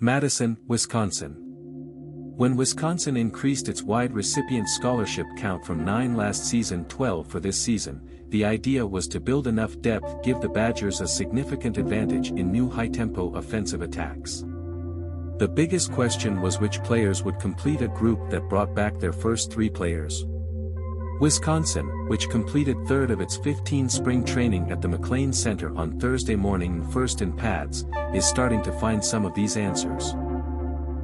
Madison, Wisconsin. When Wisconsin increased its wide recipient scholarship count from 9 last season to 12 for this season, the idea was to build enough depth give the Badgers a significant advantage in new high-tempo offensive attacks. The biggest question was which players would complete a group that brought back their first 3 players. Wisconsin, which completed third of its 15 spring training at the McClain Center on Thursday morning and first in pads, is starting to find some of these answers.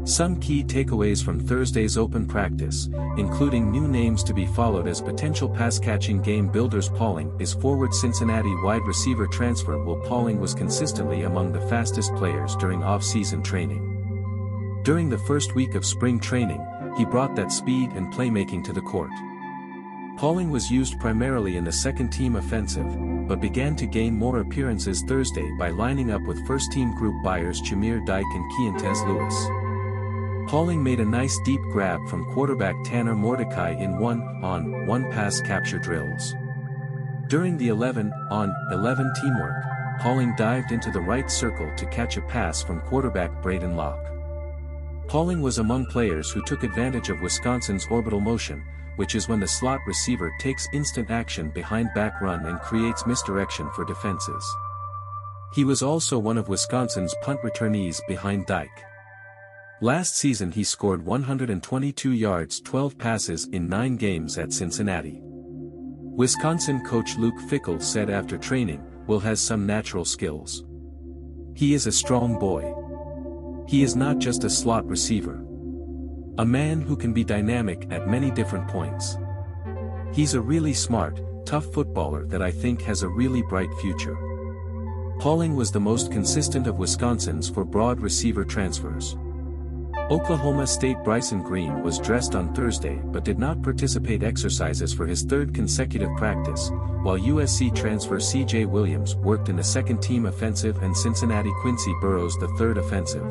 Some key takeaways from Thursday's open practice, including new names to be followed as potential pass-catching game builders. Pauling is forward Cincinnati wide receiver transfer. While Pauling was consistently among the fastest players during off-season training. During the first week of spring training, he brought that speed and playmaking to the court. Pauling was used primarily in the second-team offensive, but began to gain more appearances Thursday by lining up with first-team group buyers Chimere, Dike and Keontez Lewis. Pauling made a nice deep grab from quarterback Tanner Mordecai in 1-on-1 pass capture drills. During the 11-on-11 teamwork, Pauling dived into the right circle to catch a pass from quarterback Braedyn Locke. Pauling was among players who took advantage of Wisconsin's orbital motion, which is when the slot receiver takes instant action behind back run and creates misdirection for defenses. He was also one of Wisconsin's punt returnees behind Dike. Last season he scored 122 yards 12 passes in 9 games at Cincinnati. Wisconsin coach Luke Fickell said after training, Will has some natural skills. He is a strong boy. He is not just a slot receiver. A man who can be dynamic at many different points. He's a really smart, tough footballer that I think has a really bright future. Pauling was the most consistent of Wisconsin's for broad receiver transfers. Oklahoma State Bryson Green was dressed on Thursday but did not participate exercises for his 3rd consecutive practice, while USC transfer C.J. Williams worked in the second-team offensive and Cincinnati Quincy Burroughs the 3rd offensive.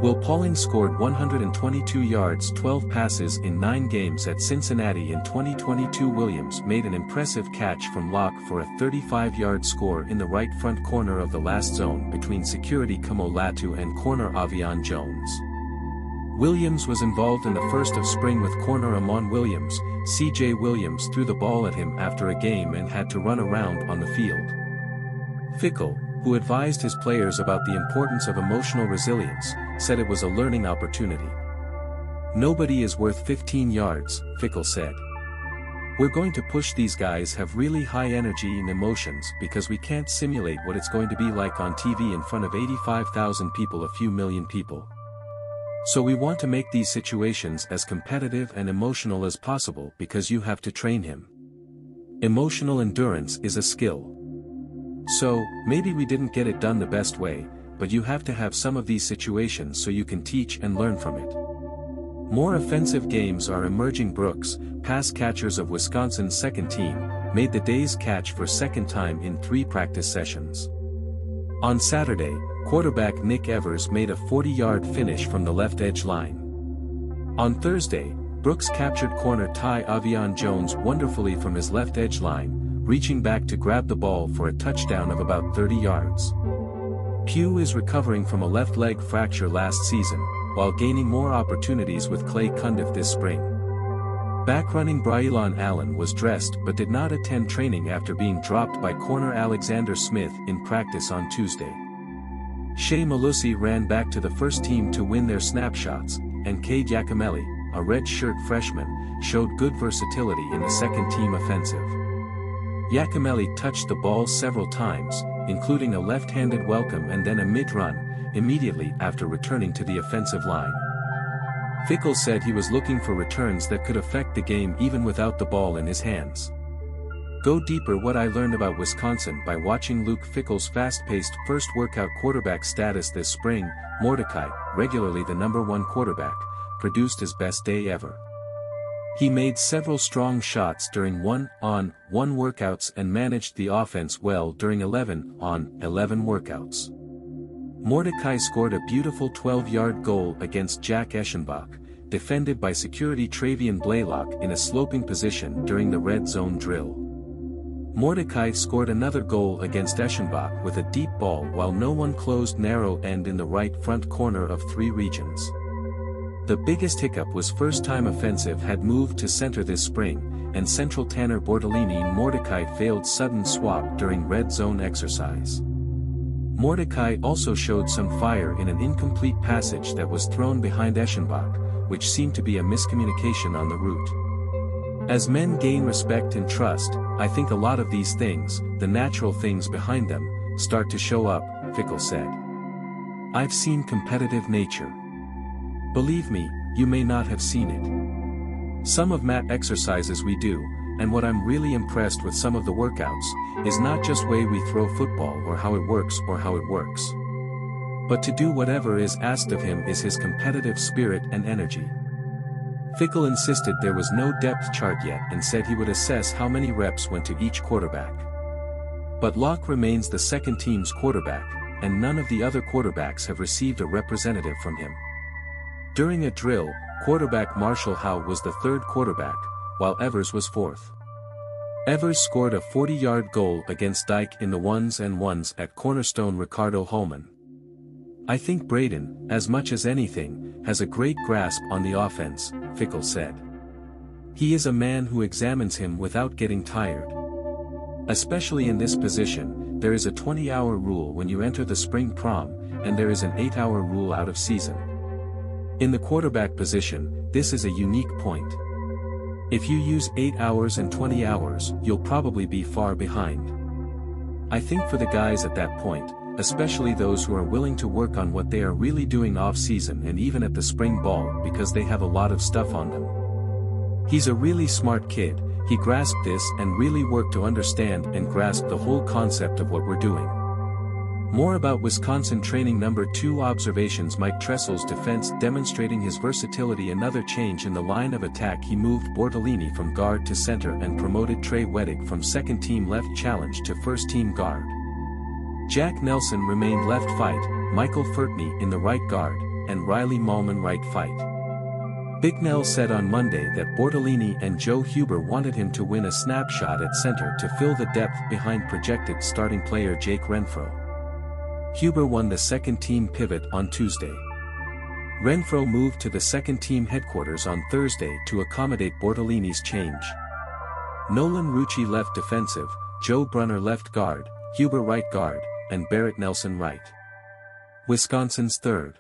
Will Pauling scored 122 yards 12 passes in 9 games at Cincinnati in 2022. Williams made an impressive catch from Locke for a 35-yard score in the right front corner of the last zone between security Kamo Latu and corner Avyonne Jones. Williams was involved in the first of spring with corner Amaun Williams. C.J. Williams threw the ball at him after a game and had to run around on the field. Fickell, who advised his players about the importance of emotional resilience, said it was a learning opportunity. Nobody is worth 15 yards, Fickell said. We're going to push these guys have really high energy and emotions because we can't simulate what it's going to be like on TV in front of 85,000 people, a few million people. So we want to make these situations as competitive and emotional as possible because you have to train him. Emotional endurance is a skill. So, maybe we didn't get it done the best way, but you have to have some of these situations so you can teach and learn from it. More offensive games are emerging. Brooks, pass catchers of Wisconsin's second team, made the day's catch for second time in 3 practice sessions. On Saturday, quarterback Nick Evers made a 40-yard finish from the left edge line. On Thursday, Brooks captured corner Avyonne Jones wonderfully from his left edge line, reaching back to grab the ball for a touchdown of about 30 yards. Pugh is recovering from a left leg fracture last season, while gaining more opportunities with Clay Cundiff this spring. Back-running Braelon Allen was dressed but did not attend training after being dropped by corner Alexander Smith in practice on Tuesday. Chez Mellusi ran back to the first team to win their snapshots, and Cade Yacamelli, a red-shirt freshman, showed good versatility in the second-team offensive. Yacamelli touched the ball several times, including a left-handed welcome and then a mid-run, immediately after returning to the offensive line. Fickell said he was looking for returns that could affect the game even without the ball in his hands. Go deeper. What I learned about Wisconsin by watching Luke Fickell's fast-paced first workout quarterback status this spring. Mordecai, regularly the #1 quarterback, produced his best day ever. He made several strong shots during 1-on-1 workouts and managed the offense well during 11-on-11 workouts. Mordecai scored a beautiful 12-yard goal against Jack Eschenbach, defended by security Travian Blaylock in a sloping position during the red zone drill. Mordecai scored another goal against Eschenbach with a deep ball while no one closed narrow end in the right front corner of 3 regions. The biggest hiccup was first-time offensive had moved to center this spring, and central Tanner Mordecai failed sudden swap during red zone exercise. Mordecai also showed some fire in an incomplete passage that was thrown behind Eschenbach, which seemed to be a miscommunication on the route. As men gain respect and trust, I think a lot of these things, the natural things behind them, start to show up, Fickell said. I've seen competitive nature. Believe me, you may not have seen it. Some of mat exercises we do, and what I'm really impressed with some of the workouts, is not just way we throw football or how it works, but to do whatever is asked of him is his competitive spirit and energy. Fickell insisted there was no depth chart yet and said he would assess how many reps went to each quarterback. But Locke remains the second team's quarterback, and none of the other quarterbacks have received a representative from him. During a drill, quarterback Marshall Howe was the third quarterback, while Evers was fourth. Evers scored a 40-yard goal against Dike in the 1s at Cornerstone Ricardo Holman. I think Braedyn, as much as anything, has a great grasp on the offense, Fickell said. He is a man who examines him without getting tired. Especially in this position, there is a 20-hour rule when you enter the spring prom, and there is an 8-hour rule out of season. In the quarterback position, this is a unique point. If you use 8 hours and 20 hours, you'll probably be far behind. I think for the guys at that point, especially those who are willing to work on what they are really doing off-season and even at the spring ball because they have a lot of stuff on them. He's a really smart kid, he grasped this and really worked to understand and grasp the whole concept of what we're doing. More about Wisconsin training number 2 observations. Mike Tressel's defense demonstrating his versatility. Another change in the line of attack. He moved Bortolini from guard to center and promoted Trey Weddick from second team left challenge to first team guard. Jack Nelson remained left fight, Michael Furtney in the right guard, and Riley Mahlman right fight. Big Nell said on Monday that Bortolini and Joe Huber wanted him to win a snapshot at center to fill the depth behind projected starting player Jake Renfro. Huber won the second team pivot on Tuesday. Renfro moved to the second team headquarters on Thursday to accommodate Bortolini's change. Nolan Rucci left defensive, Joe Brunner left guard, Huber right guard, and Barrett Nelson right. Wisconsin's third